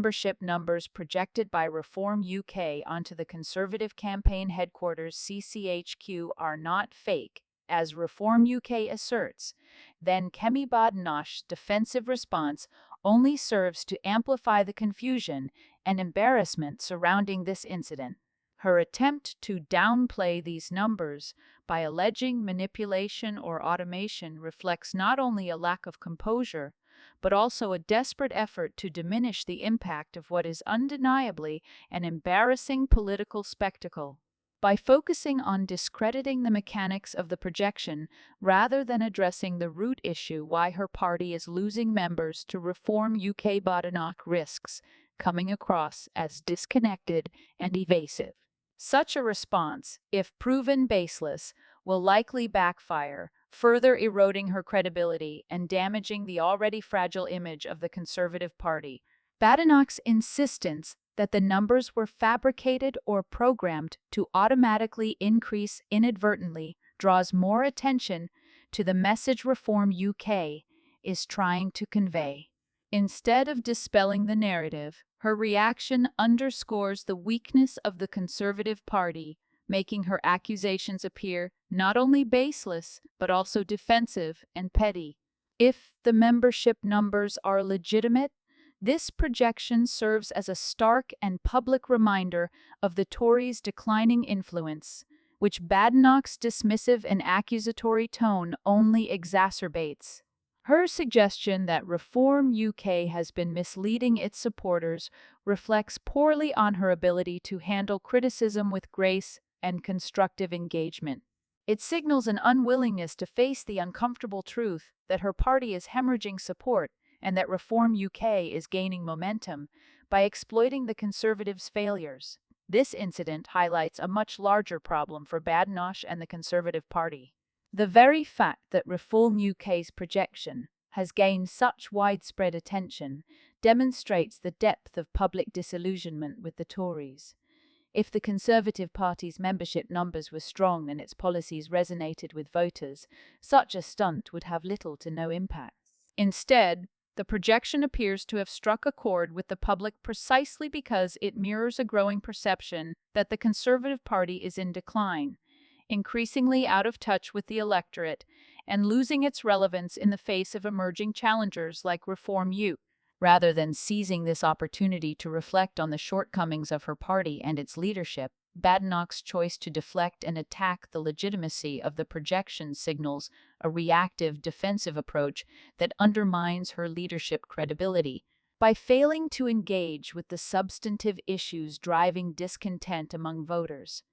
membership numbers projected by Reform UK onto the Conservative campaign headquarters CCHQ are not fake, as Reform UK asserts, then Kemi Badenoch's defensive response only serves to amplify the confusion and embarrassment surrounding this incident. Her attempt to downplay these numbers by alleging manipulation or automation reflects not only a lack of composure, but also a desperate effort to diminish the impact of what is undeniably an embarrassing political spectacle. By focusing on discrediting the mechanics of the projection rather than addressing the root issue why her party is losing members to Reform UK, Badenoch risks coming across as disconnected and evasive. Such a response, if proven baseless, will likely backfire, further eroding her credibility and damaging the already fragile image of the Conservative Party. Badenoch's insistence that the numbers were fabricated or programmed to automatically increase inadvertently draws more attention to the message Reform UK is trying to convey. Instead of dispelling the narrative, her reaction underscores the weakness of the Conservative Party, making her accusations appear not only baseless, but also defensive and petty. If the membership numbers are legitimate, this projection serves as a stark and public reminder of the Tories' declining influence, which Badenoch's dismissive and accusatory tone only exacerbates. Her suggestion that Reform UK has been misleading its supporters reflects poorly on her ability to handle criticism with grace and constructive engagement. It signals an unwillingness to face the uncomfortable truth that her party is hemorrhaging support and that Reform UK is gaining momentum by exploiting the Conservatives' failures. This incident highlights a much larger problem for Badenoch and the Conservative Party. The very fact that Reform UK's projection has gained such widespread attention demonstrates the depth of public disillusionment with the Tories. If the Conservative Party's membership numbers were strong and its policies resonated with voters, such a stunt would have little to no impact. Instead, the projection appears to have struck a chord with the public precisely because it mirrors a growing perception that the Conservative Party is in decline, increasingly out of touch with the electorate, and losing its relevance in the face of emerging challengers like Reform UK. Rather than seizing this opportunity to reflect on the shortcomings of her party and its leadership, Badenoch's choice to deflect and attack the legitimacy of the projection signals a reactive, defensive approach that undermines her leadership credibility. By failing to engage with the substantive issues driving discontent among voters,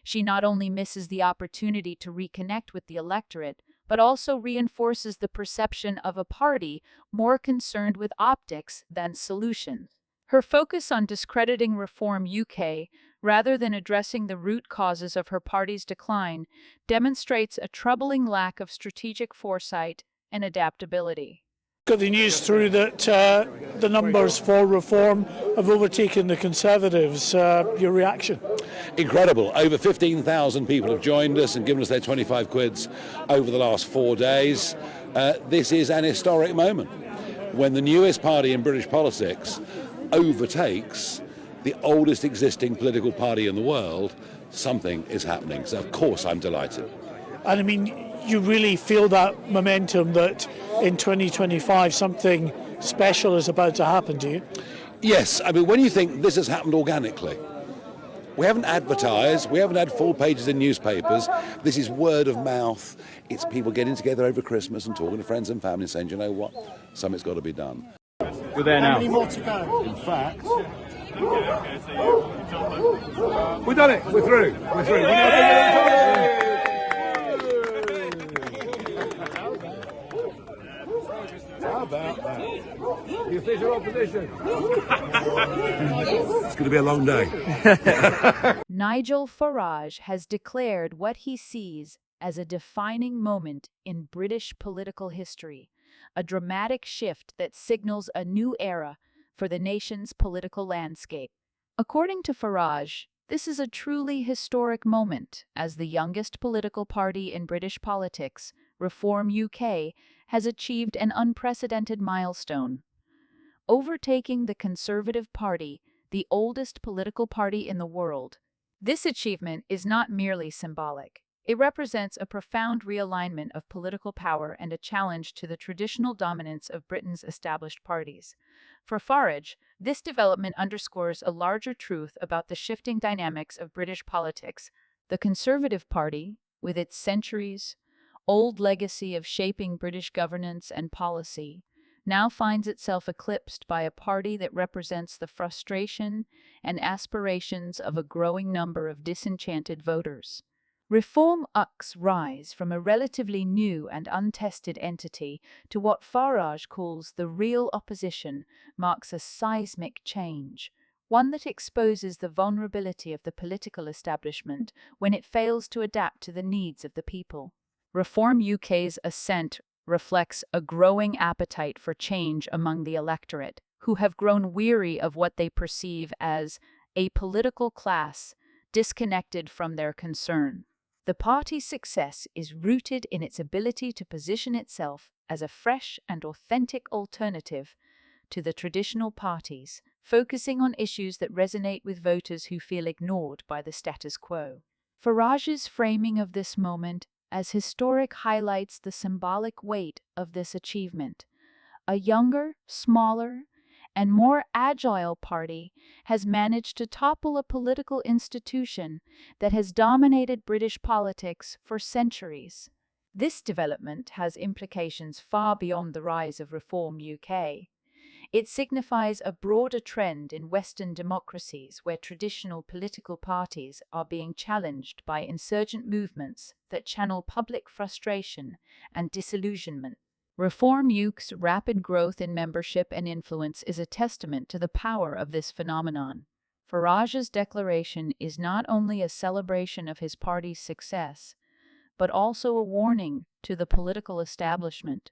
she not only misses the opportunity to reconnect with the electorate, but also reinforces the perception of a party more concerned with optics than solutions. Her focus on discrediting Reform UK, rather than addressing the root causes of her party's decline, demonstrates a troubling lack of strategic foresight and adaptability. Got the news through that the numbers for Reform have overtaken the Conservatives. Your reaction? Incredible. Over 15,000 people have joined us and given us their 25 quids over the last 4 days. This is an historic moment when the newest party in British politics overtakes the oldest existing political party in the world. Something is happening. So, of course, I'm delighted. And I mean, you really feel that momentum that in 2025 something special is about to happen, do you? Yes. I mean, when you think this has happened organically, we haven't advertised, we haven't had full pages in newspapers. This is word of mouth. It's people getting together over Christmas and talking to friends and family and saying, you know what, something's got to be done. We're there now. How many more to go? In fact, We've done it. We're through. We're through. How about that? The official opposition. It's going to be a long day. Nigel Farage has declared what he sees as a defining moment in British political history, a dramatic shift that signals a new era for the nation's political landscape. According to Farage, this is a truly historic moment as the youngest political party in British politics, Reform UK, has achieved an unprecedented milestone. overtaking the Conservative Party, the oldest political party in the world. This achievement is not merely symbolic. It represents a profound realignment of political power and a challenge to the traditional dominance of Britain's established parties. For Farage, this development underscores a larger truth about the shifting dynamics of British politics. The Conservative Party, with its centuries-old legacy of shaping British governance and policy, now finds itself eclipsed by a party that represents the frustration and aspirations of a growing number of disenchanted voters. Reform UK's rise from a relatively new and untested entity to what Farage calls the real opposition marks a seismic change, one that exposes the vulnerability of the political establishment when it fails to adapt to the needs of the people. Reform UK's ascent reflects a growing appetite for change among the electorate, who have grown weary of what they perceive as a political class disconnected from their concern. The party's success is rooted in its ability to position itself as a fresh and authentic alternative to the traditional parties, focusing on issues that resonate with voters who feel ignored by the status quo. Farage's framing of this moment as historic highlights the symbolic weight of this achievement. A younger, smaller, and more agile party has managed to topple a political institution that has dominated British politics for centuries. This development has implications far beyond the rise of Reform UK. It signifies a broader trend in Western democracies where traditional political parties are being challenged by insurgent movements that channel public frustration and disillusionment. Reform UK's rapid growth in membership and influence is a testament to the power of this phenomenon. Farage's declaration is not only a celebration of his party's success, but also a warning to the political establishment.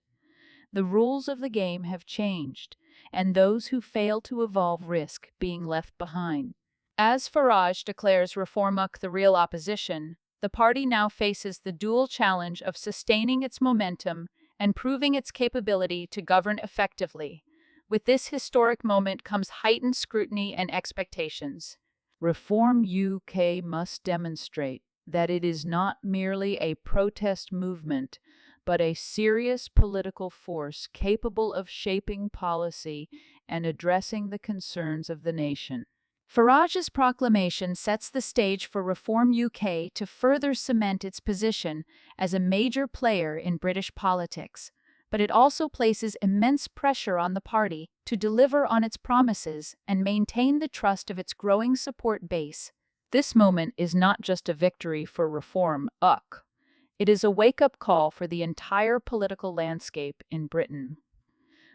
The rules of the game have changed, and those who fail to evolve risk being left behind. As Farage declares Reform UK the real opposition, the party now faces the dual challenge of sustaining its momentum and proving its capability to govern effectively. With this historic moment comes heightened scrutiny and expectations. Reform UK must demonstrate that it is not merely a protest movement, but a serious political force capable of shaping policy and addressing the concerns of the nation. Farage's proclamation sets the stage for Reform UK to further cement its position as a major player in British politics, but it also places immense pressure on the party to deliver on its promises and maintain the trust of its growing support base. This moment is not just a victory for Reform UK. It is a wake-up call for the entire political landscape in Britain.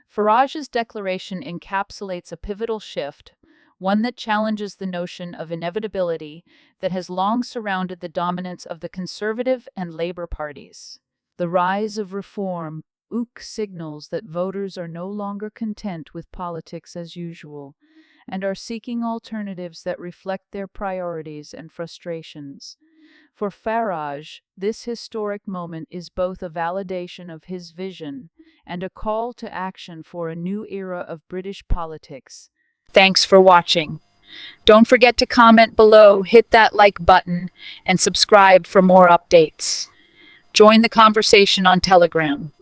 Farage's declaration encapsulates a pivotal shift, one that challenges the notion of inevitability that has long surrounded the dominance of the Conservative and Labour parties. The rise of Reform UK signals that voters are no longer content with politics as usual and are seeking alternatives that reflect their priorities and frustrations. For Farage, this historic moment is both a validation of his vision and a call to action for a new era of British politics. Thanks for watching. Don't forget to comment below, hit that like button, and subscribe for more updates. Join the conversation on Telegram.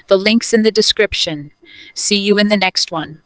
The link's in the description. See you in the next one.